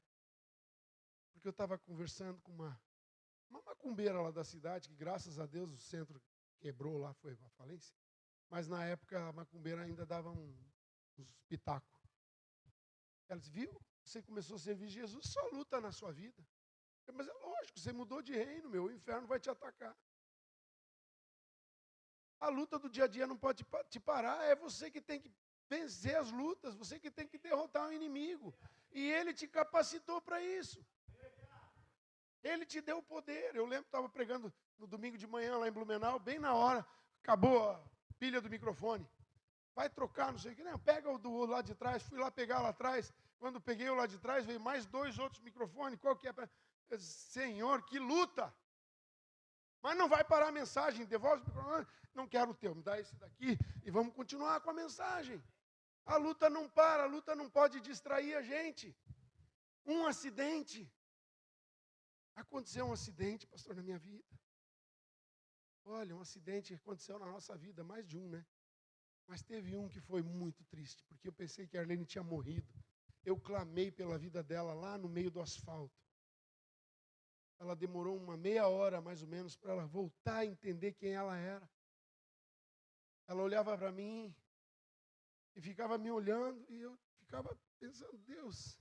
Porque eu estava conversando com uma macumbeira lá da cidade, que graças a Deus o centro quebrou lá, foi a falência. Mas na época a macumbeira ainda dava uns pitacos. Ela disse: viu, você começou a servir Jesus, só luta na sua vida. Mas é lógico, você mudou de reino, o inferno vai te atacar. A luta do dia a dia não pode te parar, é você que tem que vencer as lutas, você que tem que derrotar o inimigo. E ele te capacitou para isso. Ele te deu o poder. Eu lembro que estava pregando no domingo de manhã lá em Blumenau, bem na hora, acabou a pilha do microfone. Vai trocar, não sei o que. Não, pega o do lado de trás. Fui lá pegar lá atrás. Quando peguei o lá de trás, veio mais 2 outros microfones. Qual que é? Eu disse: Senhor, que luta! Mas não vai parar a mensagem. Devolve o microfone. Não quero o teu, me dá esse daqui e vamos continuar com a mensagem. A luta não para, a luta não pode distrair a gente. Um acidente. Aconteceu um acidente, pastor, na minha vida. Olha, um acidente aconteceu na nossa vida, mais de um, né? Mas teve um que foi muito triste, porque eu pensei que a Arlene tinha morrido. Eu clamei pela vida dela lá no meio do asfalto. Ela demorou uma meia hora, mais ou menos, para ela voltar a entender quem ela era. Ela olhava para mim e ficava me olhando, e eu ficava pensando: Deus,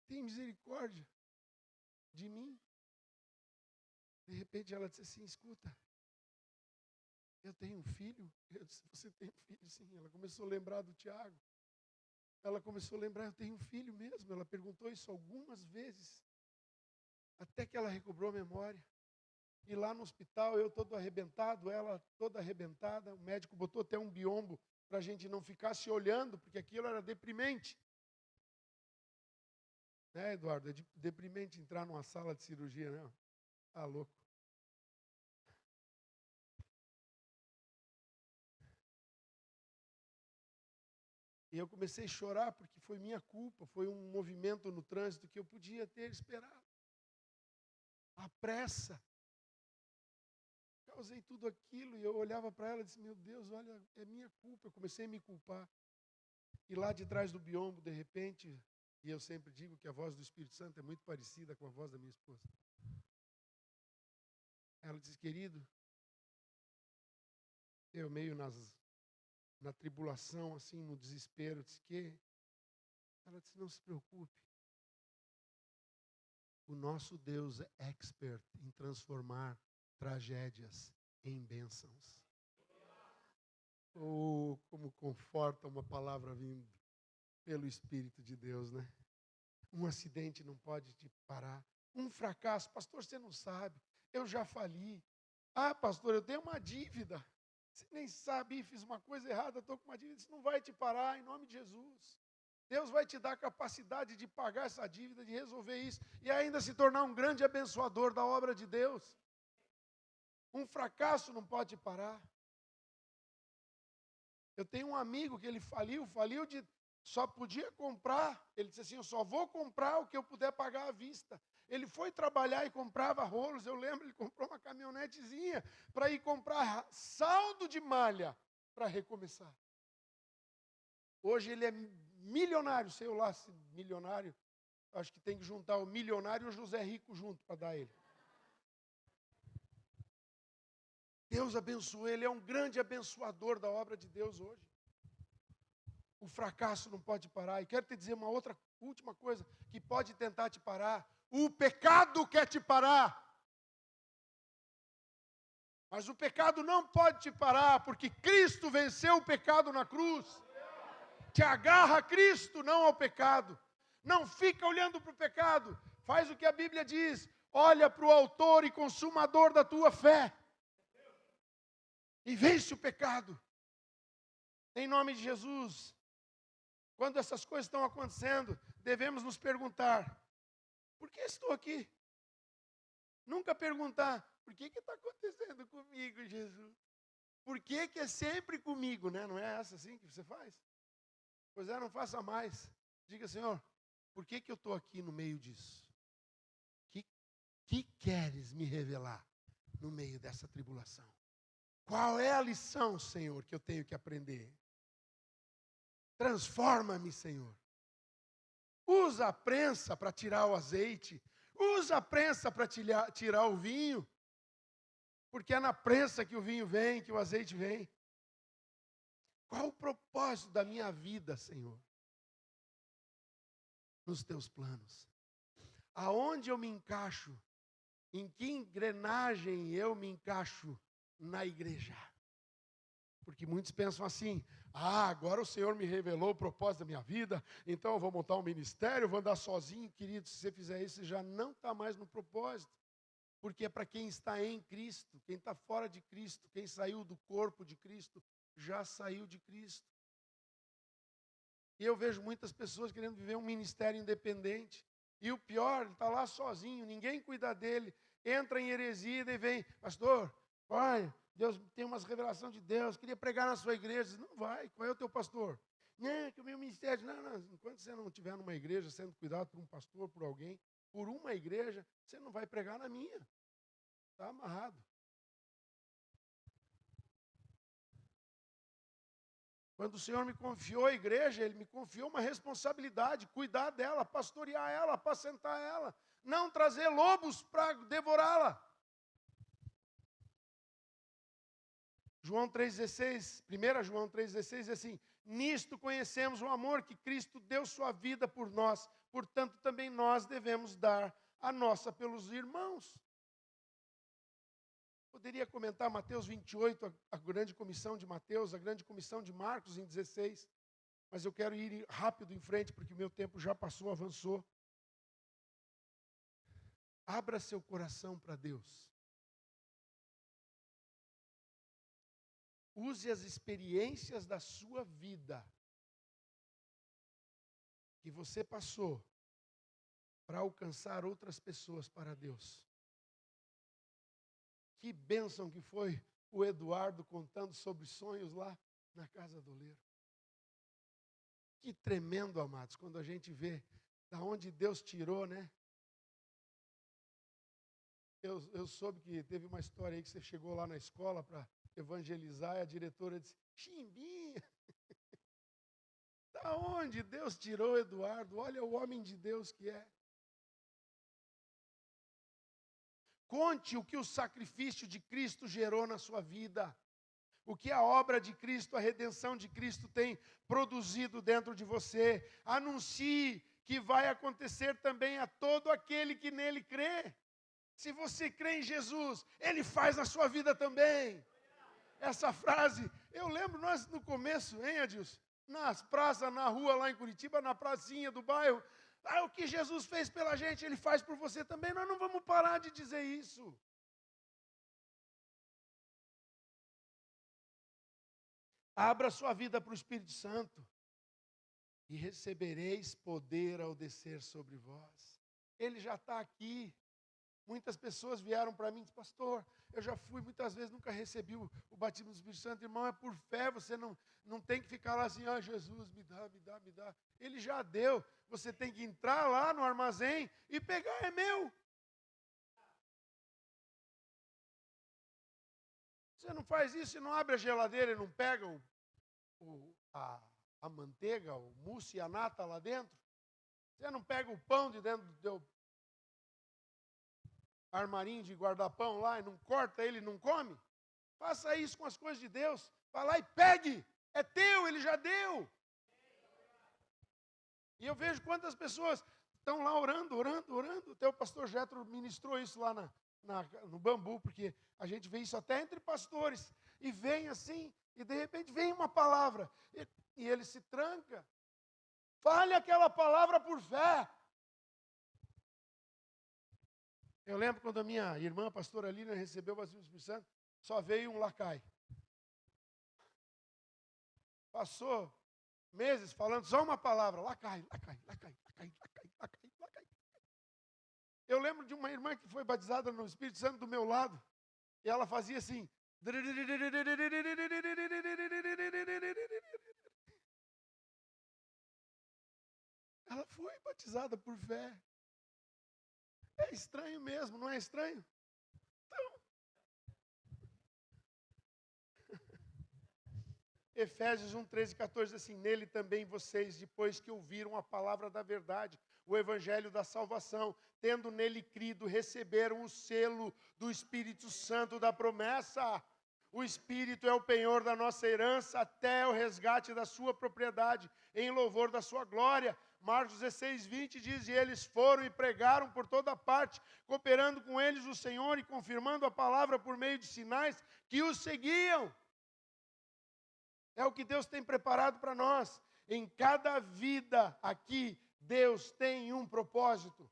tem misericórdia de mim. De repente ela disse assim: escuta, eu tenho um filho? Eu disse: você tem um filho? Sim. Ela começou a lembrar do Tiago. Ela começou a lembrar: eu tenho um filho mesmo. Ela perguntou isso algumas vezes, até que ela recobrou a memória. E lá no hospital, eu todo arrebentado, ela toda arrebentada. O médico botou até um biombo para a gente não ficar se olhando, porque aquilo era deprimente. Né, Eduardo? É deprimente entrar numa sala de cirurgia, né? Tá louco. E eu comecei a chorar porque foi minha culpa, foi um movimento no trânsito que eu podia ter esperado. A pressa. Causei tudo aquilo e eu olhava para ela e disse: meu Deus, olha, é minha culpa. Eu comecei a me culpar. E lá de trás do biombo, de repente, e eu sempre digo que a voz do Espírito Santo é muito parecida com a voz da minha esposa. Ela disse: querido, eu meio na tribulação, assim, no desespero, disse que. Ela disse: não se preocupe. O nosso Deus é expert em transformar tragédias em bênçãos. Oh, como conforta uma palavra vindo pelo Espírito de Deus, né? Um acidente não pode te parar. Um fracasso, pastor, você não sabe, eu já fali. Ah, pastor, eu tenho uma dívida. Você nem sabe, fiz uma coisa errada, estou com uma dívida. Isso não vai te parar, em nome de Jesus. Deus vai te dar a capacidade de pagar essa dívida, de resolver isso, e ainda se tornar um grande abençoador da obra de Deus. Um fracasso não pode te parar. Eu tenho um amigo que ele faliu de só podia comprar. Ele disse assim, eu só vou comprar o que eu puder pagar à vista. Ele foi trabalhar e comprava rolos. Eu lembro, ele comprou uma caminhonetezinha para ir comprar saldo de malha para recomeçar. Hoje ele é milionário, sei lá se milionário. Acho que tem que juntar o milionário e o José Rico junto para dar ele. Deus abençoou, ele é um grande abençoador da obra de Deus hoje. O fracasso não pode parar. E quero te dizer uma outra, última coisa que pode tentar te parar. O pecado quer te parar. Mas o pecado não pode te parar, porque Cristo venceu o pecado na cruz. Te agarra a Cristo, não ao pecado. Não fica olhando para o pecado. Faz o que a Bíblia diz. Olha para o autor e consumador da tua fé. E vence o pecado. Em nome de Jesus. Quando essas coisas estão acontecendo, devemos nos perguntar, por que estou aqui? Nunca perguntar, por que está acontecendo comigo, Jesus? Por que é sempre comigo, né? Não é essa assim que você faz? Pois é, não faça mais. Diga, Senhor, por que eu estou aqui no meio disso? Que queres me revelar no meio dessa tribulação? Qual é a lição, Senhor, que eu tenho que aprender? Transforma-me, Senhor. Usa a prensa para tirar o azeite. Usa a prensa para tirar o vinho. Porque é na prensa que o vinho vem, que o azeite vem. Qual o propósito da minha vida, Senhor? Nos teus planos. Aonde eu me encaixo? Em que engrenagem eu me encaixo na igreja? Porque muitos pensam assim, agora o Senhor me revelou o propósito da minha vida, então eu vou montar um ministério, vou andar sozinho. Querido, se você fizer isso, você já não está mais no propósito. Porque é para quem está em Cristo, quem está fora de Cristo, quem saiu do corpo de Cristo, já saiu de Cristo. E eu vejo muitas pessoas querendo viver um ministério independente. E o pior, ele está lá sozinho, ninguém cuida dele, entra em heresia e vem, pastor, pai, Deus tem umas revelações de Deus, queria pregar na sua igreja. Não vai, qual é o teu pastor? Não, que o meu ministério. Não, enquanto você não estiver numa igreja, sendo cuidado por um pastor, por alguém, por uma igreja, você não vai pregar na minha. Está amarrado. Quando o Senhor me confiou a igreja, Ele me confiou uma responsabilidade, cuidar dela, pastorear ela, apacentar ela, não trazer lobos para devorá-la. João 3,16, 1 João 3,16 diz assim, nisto conhecemos o amor que Cristo deu sua vida por nós, portanto também nós devemos dar a nossa pelos irmãos. Poderia comentar Mateus 28, a grande comissão de Mateus, a grande comissão de Marcos em 16, mas eu quero ir rápido em frente, porque o meu tempo já passou, avançou. Abra seu coração para Deus. Use as experiências da sua vida que você passou para alcançar outras pessoas para Deus. Que bênção que foi o Eduardo contando sobre sonhos lá na casa do oleiro. Que tremendo, amados, quando a gente vê da onde Deus tirou, né? Eu soube que teve uma história aí que você chegou lá na escola para evangelizar e a diretora disse, Chimbinha, da onde Deus tirou o Eduardo? Olha o homem de Deus que é. Conte o que o sacrifício de Cristo gerou na sua vida. O que a obra de Cristo, a redenção de Cristo tem produzido dentro de você. Anuncie que vai acontecer também a todo aquele que nele crê. Se você crê em Jesus, Ele faz na sua vida também. Essa frase, eu lembro nós no começo, hein, Adilson? Nas praças, na rua lá em Curitiba, na pracinha do bairro. O que Jesus fez pela gente, Ele faz por você também. Nós não vamos parar de dizer isso. Abra sua vida para o Espírito Santo. E recebereis poder ao descer sobre vós. Ele já está aqui. Muitas pessoas vieram para mim e disseram, pastor, eu já fui muitas vezes, nunca recebi o batismo do Espírito Santo. Irmão, é por fé, você não tem que ficar lá assim, Jesus, me dá, me dá, me dá. Ele já deu, você tem que entrar lá no armazém e pegar, é meu. Você não faz isso, você não abre a geladeira e não pega a manteiga, o mousse e a nata lá dentro. Você não pega o pão de dentro do teu armarinho de guarda-pão lá e não corta ele e não come? Faça isso com as coisas de Deus. Vá lá e pegue. É teu, Ele já deu. E eu vejo quantas pessoas estão lá orando. O teu pastor Jetro ministrou isso lá no Bambu, porque a gente vê isso até entre pastores. E vem assim, e de repente vem uma palavra. E ele se tranca. Fale aquela palavra por fé. Eu lembro quando a minha irmã, a pastora Lina, recebeu o batismo do Espírito Santo, só veio um lacai. Passou meses falando só uma palavra, lacai. Eu lembro de uma irmã que foi batizada no Espírito Santo do meu lado, e ela fazia assim. Ela foi batizada por fé. É estranho mesmo, não é estranho? Então, Efésios 1, 13 e 14, assim, nele também vocês, depois que ouviram a palavra da verdade, o evangelho da salvação, tendo nele crido, receberam o selo do Espírito Santo da promessa. O Espírito é o penhor da nossa herança até o resgate da sua propriedade, em louvor da sua glória. Marcos 16, 20 diz, e eles foram e pregaram por toda parte, cooperando com eles o Senhor e confirmando a palavra por meio de sinais que os seguiam. É o que Deus tem preparado para nós. Em cada vida aqui, Deus tem um propósito.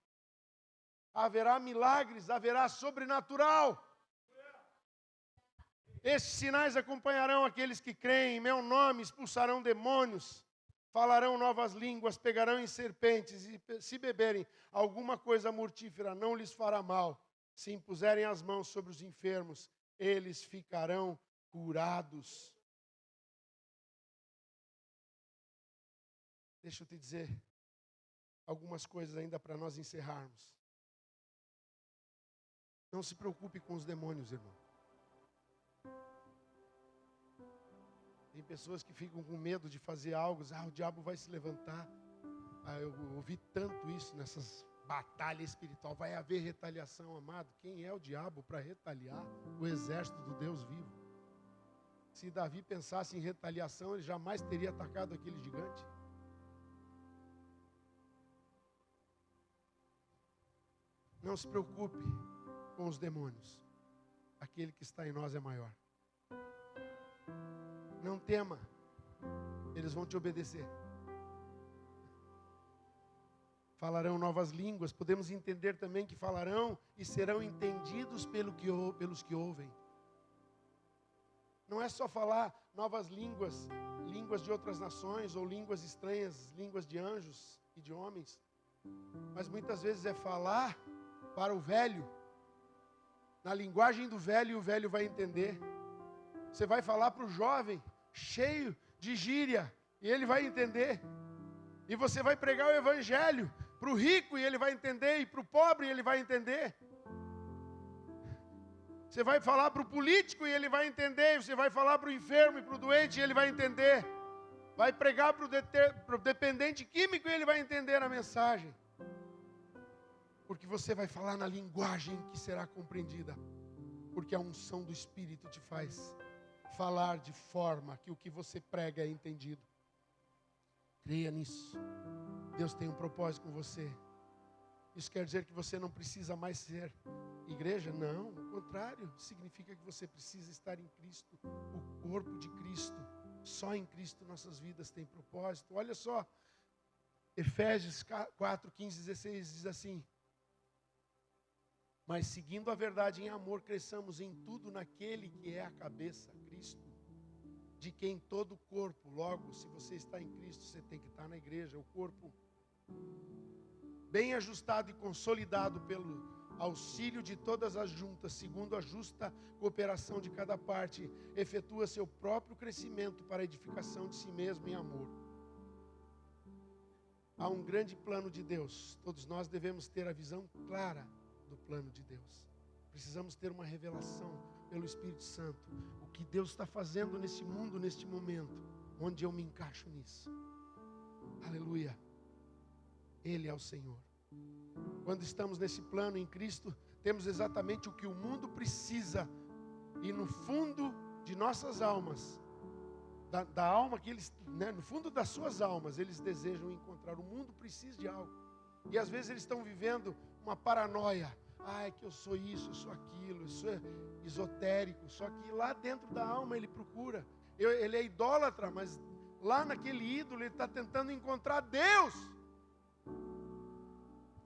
Haverá milagres, haverá sobrenatural. Esses sinais acompanharão aqueles que creem, em meu nome expulsarão demônios, falarão novas línguas, pegarão em serpentes, e se beberem alguma coisa mortífera, não lhes fará mal. Se impuserem as mãos sobre os enfermos, eles ficarão curados. Deixa eu te dizer algumas coisas ainda para nós encerrarmos. Não se preocupe com os demônios, irmão. Tem pessoas que ficam com medo de fazer algo, o diabo vai se levantar. Eu ouvi tanto isso nessas batalhas espirituais. Vai haver retaliação, amado. Quem é o diabo para retaliar? O exército do Deus vivo. Se Davi pensasse em retaliação, ele jamais teria atacado aquele gigante. Não se preocupe com os demônios. Aquele que está em nós é maior. Não tema, eles vão te obedecer. Falarão novas línguas, podemos entender também que falarão e serão entendidos pelos que ouvem. Não é só falar novas línguas, línguas de outras nações ou línguas estranhas, línguas de anjos e de homens. Mas muitas vezes é falar para o velho, na linguagem do velho, e o velho vai entender. Você vai falar para o jovem, cheio de gíria, e ele vai entender. E você vai pregar o evangelho para o rico, e ele vai entender, e para o pobre, ele vai entender. Você vai falar para o político, e ele vai entender. Você vai falar para o enfermo e para o doente, e ele vai entender. Vai pregar para o dependente químico, e ele vai entender a mensagem. Porque você vai falar na linguagem que será compreendida. Porque a unção do Espírito te faz falar de forma que o que você prega é entendido. Creia nisso. Deus tem um propósito com você. Isso quer dizer que você não precisa mais ser igreja? Não, ao contrário. Significa que você precisa estar em Cristo, o corpo de Cristo. Só em Cristo nossas vidas têm propósito. Olha só, Efésios 4, 15, 16 diz assim: mas seguindo a verdade em amor, cresçamos em tudo naquele que é a cabeça, Cristo, de quem todo o corpo, logo, se você está em Cristo, você tem que estar na igreja, o corpo bem ajustado e consolidado pelo auxílio de todas as juntas, segundo a justa cooperação de cada parte, efetua seu próprio crescimento para a edificação de si mesmo em amor. Há um grande plano de Deus. Todos nós devemos ter a visão clara do plano de Deus. Precisamos ter uma revelação pelo Espírito Santo. O que Deus está fazendo nesse mundo, neste momento, onde eu me encaixo nisso. Aleluia. Ele é o Senhor. Quando estamos nesse plano em Cristo, temos exatamente o que o mundo precisa. E no fundo de nossas almas, da alma que eles, no fundo das suas almas, eles desejam encontrar. O mundo precisa de algo. E às vezes eles estão vivendo uma paranoia. É que eu sou isso, eu sou aquilo, isso é esotérico. Só que lá dentro da alma ele procura. Ele é idólatra, mas lá naquele ídolo ele está tentando encontrar Deus.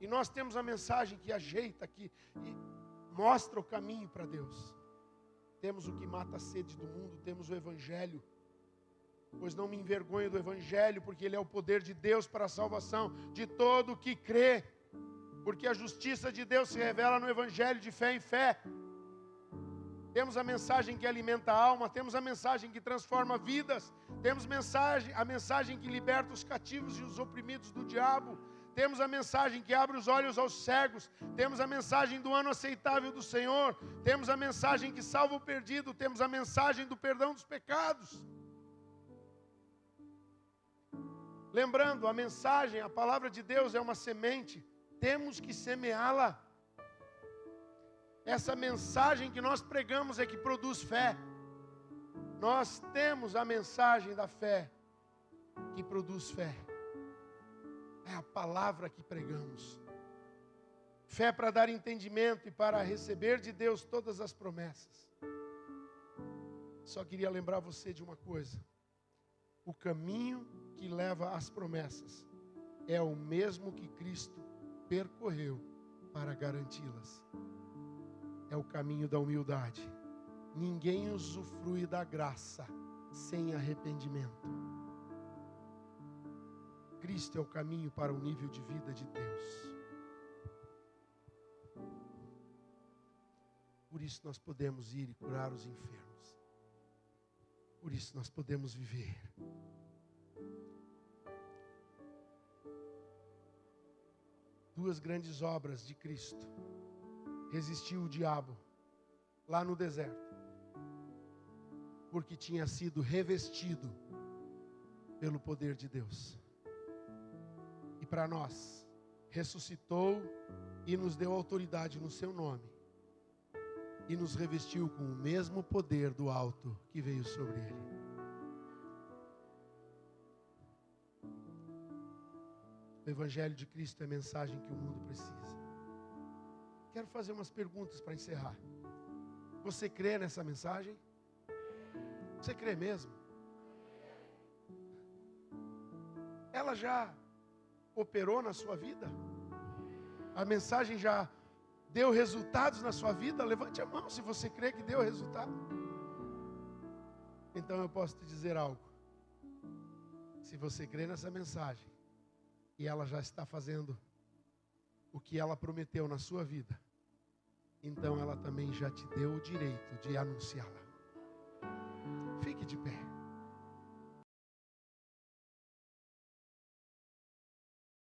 E nós temos a mensagem que ajeita aqui e mostra o caminho para Deus. Temos o que mata a sede do mundo, temos o Evangelho. Pois não me envergonho do Evangelho, porque ele é o poder de Deus para a salvação de todo o que crê. Porque a justiça de Deus se revela no Evangelho de fé em fé. Temos a mensagem que alimenta a alma, temos a mensagem que transforma vidas, temos a mensagem que liberta os cativos e os oprimidos do diabo. Temos a mensagem que abre os olhos aos cegos. Temos a mensagem do ano aceitável do Senhor. Temos a mensagem que salva o perdido. Temos a mensagem do perdão dos pecados. Lembrando, a mensagem, a palavra de Deus é uma semente. Temos que semeá-la. Essa mensagem que nós pregamos é que produz fé. Nós temos a mensagem da fé que produz fé. É a palavra que pregamos. Fé para dar entendimento e para receber de Deus todas as promessas. Só queria lembrar você de uma coisa. O caminho que leva às promessas é o mesmo que Cristo percorreu para garanti-las. É o caminho da humildade. Ninguém usufrui da graça sem arrependimento. Cristo é o caminho para o nível de vida de Deus. Por isso nós podemos ir e curar os enfermos. Por isso nós podemos viver. Duas grandes obras de Cristo. Resistiu o diabo lá no deserto, porque tinha sido revestido pelo poder de Deus. E para nós, ressuscitou e nos deu autoridade no seu nome. E nos revestiu com o mesmo poder do alto que veio sobre ele. O Evangelho de Cristo é a mensagem que o mundo precisa. Quero fazer umas perguntas para encerrar. Você crê nessa mensagem? Você crê mesmo? Ela já operou na sua vida? A mensagem já deu resultados na sua vida? Levante a mão se você crê que deu resultado. Então eu posso te dizer algo. Se você crê nessa mensagem e ela já está fazendo o que ela prometeu na sua vida, então ela também já te deu o direito de anunciá-la. Fique de pé.